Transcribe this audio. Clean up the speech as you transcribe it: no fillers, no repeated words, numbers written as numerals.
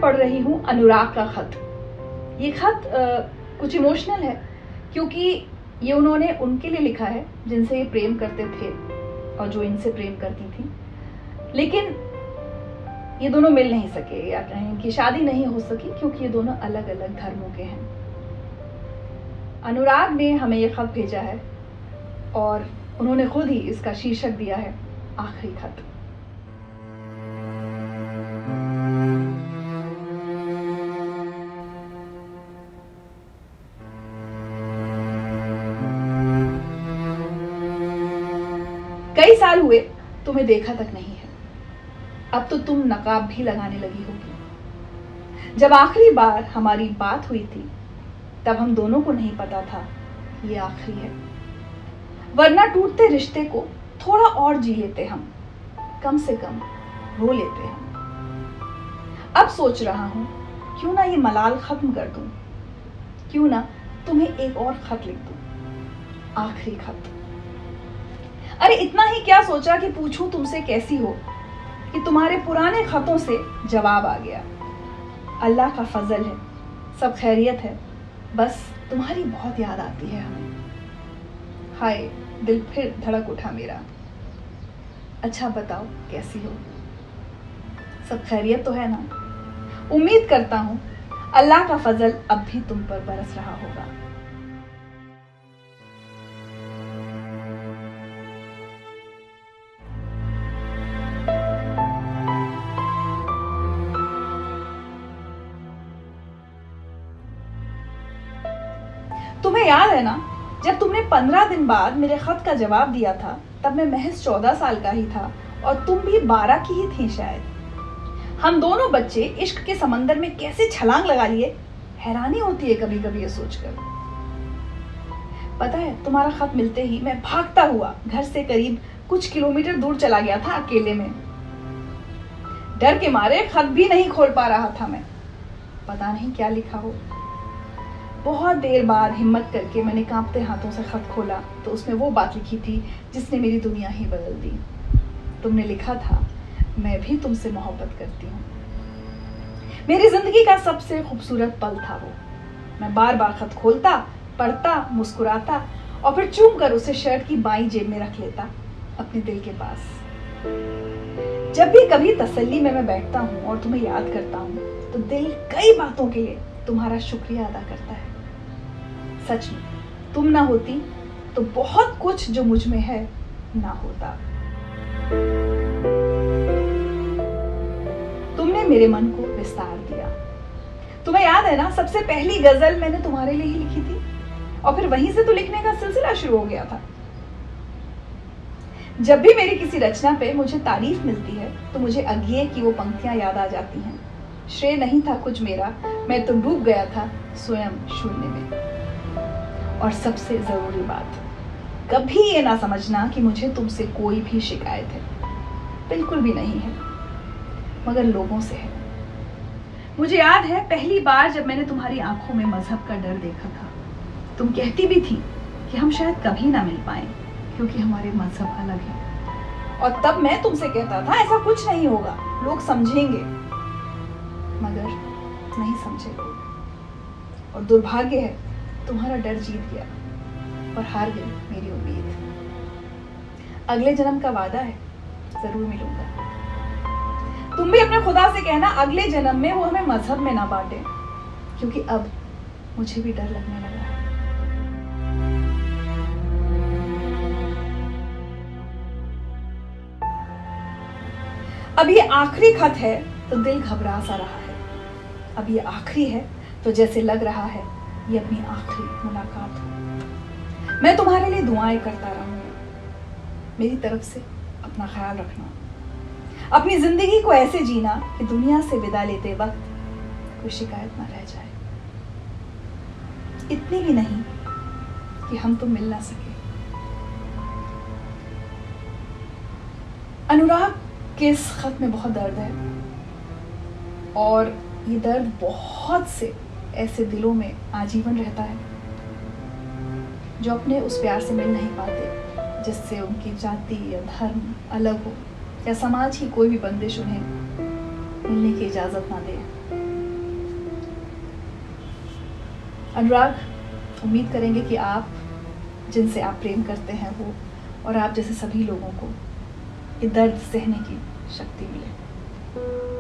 मैं पढ़ रही हूँ अनुराग का खत। ये खत कुछ इमोशनल है क्योंकि ये उन्होंने उनके लिए लिखा है जिनसे ये प्रेम करते थे और जो इनसे प्रेम करती थी, लेकिन ये दोनों मिल नहीं सके या कहें कि शादी नहीं हो सकी क्योंकि ये दोनों अलग अलग धर्मों के हैं। अनुराग ने हमें ये खत भेजा है और उन्होंने खुद ही इसका शीर्षक दिया है आखिरी खत। कई साल हुए तुम्हें देखा तक नहीं है, अब तो तुम नकाब भी लगाने लगी होगी। जब आखिरी बार हमारी बात हुई थी तब हम दोनों को नहीं पता था ये आखिरी है, वरना टूटते रिश्ते को थोड़ा और जी लेते हम, कम से कम रो लेते हम। अब सोच रहा हूं क्यों ना ये मलाल खत्म कर दूं, क्यों ना तुम्हें एक और खत लिख दूं, आखिरी खत। अरे इतना ही क्या सोचा कि पूछूं तुमसे कैसी हो, कि तुम्हारे पुराने खतों से जवाब आ गया। अल्लाह का फजल है, सब खैरियत है, बस तुम्हारी बहुत याद आती है हमें। हाय, दिल फिर धड़क उठा मेरा। अच्छा बताओ कैसी हो, सब खैरियत तो है ना? उम्मीद करता हूं अल्लाह का फजल अब भी तुम पर बरस रहा होगा। तुम्हें याद है ना, जब तुमने 15 दिन बाद मेरे खत का जवाब दिया था तब मैं महज 14 साल का ही था और तुम भी 12 की ही थी शायद। हम दोनों बच्चे इश्क के समंदर में कैसे छलांग लगा लिए, हैरानी होती है कभी कभी ये सोचकर। पता है, तुम्हारा खत मिलते ही मैं भागता हुआ घर से करीब कुछ किलोमीटर दूर चला गया था अकेले में। डर के मारे खत भी नहीं खोल पा रहा था मैं, पता नहीं क्या लिखा हो। बहुत देर बाद हिम्मत करके मैंने कांपते हाथों से खत खोला तो उसमें वो बात लिखी थी जिसने मेरी दुनिया ही बदल दी। तुमने लिखा था, मैं भी तुमसे मोहब्बत करती हूँ। मेरी जिंदगी का सबसे खूबसूरत पल था वो। मैं बार बार खत खोलता, पढ़ता, मुस्कुराता और फिर चूम कर उसे शर्ट की बाईं जेब में रख लेता, अपने दिल के पास। जब भी कभी तसल्ली में मैं बैठता हूँ और तुम्हें याद करता हूँ तो दिल कई बातों के लिए तुम्हारा शुक्रिया अदा करता है। सच में तुम ना होती तो बहुत कुछ जो मुझ में है ना होता। तुमने मेरे मन को विस्तार दिया। तुम्हें याद है ना, सबसे पहली गजल मैंने तुम्हारे लिए ही लिखी थी और फिर वहीं से तो लिखने का सिलसिला शुरू हो गया था। जब भी मेरी किसी रचना पे मुझे तारीफ मिलती है तो मुझे अज्ञे की वो पंक्तियां याद आ जाती हैं। श्रेय नहीं था कुछ मेरा, मैं तो डूब गया था स्वयं शून्य में। और सबसे जरूरी बात, कभी ये ना समझना कि मुझे तुमसे कोई भी शिकायत है, बिल्कुल भी नहीं है, मगर लोगों से है। मुझे याद है पहली बार जब मैंने तुम्हारी आंखों में मजहब का डर देखा था, तुम कहती भी थी कि हम शायद कभी ना मिल पाए क्योंकि हमारे मजहब अलग है। और तब मैं तुमसे कहता था ऐसा कुछ नहीं होगा, लोग समझेंगे, मगर नहीं समझे लोग। और दुर्भाग्य है तुम्हारा डर जीत गया और हार गई मेरी उम्मीद। अगले जन्म का वादा है, जरूर मिलूंगा। तुम भी अपने खुदा से कहना अगले जन्म में वो हमें मजहब में ना बांटे, क्योंकि अब मुझे भी डर लगने लगा है। अब ये आखिरी खत है तो दिल घबरा सा रहा है। अब ये आखिरी है तो जैसे लग रहा है ये अपनी आखिरी मुलाकात हो। मैं तुम्हारे लिए दुआएं करता रहूंगा। मेरी तरफ से अपना ख्याल रखना, अपनी जिंदगी को ऐसे जीना कि दुनिया से विदा लेते वक्त कोई शिकायत ना रह जाए। इतनी भी नहीं कि हम तो मिल ना सके। अनुराग के इस खत में बहुत दर्द है और ये दर्द बहुत से ऐसे दिलों में आजीवन रहता है जो अपने उस प्यार से मिल नहीं पाते जिससे उनकी जाति या धर्म अलग हो या समाज की कोई भी बंदिश उन्हें मिलने की इजाजत ना दे। अनुराग, उम्मीद करेंगे कि आप जिनसे आप प्रेम करते हैं वो और आप जैसे सभी लोगों को ये दर्द सहने की शक्ति मिले।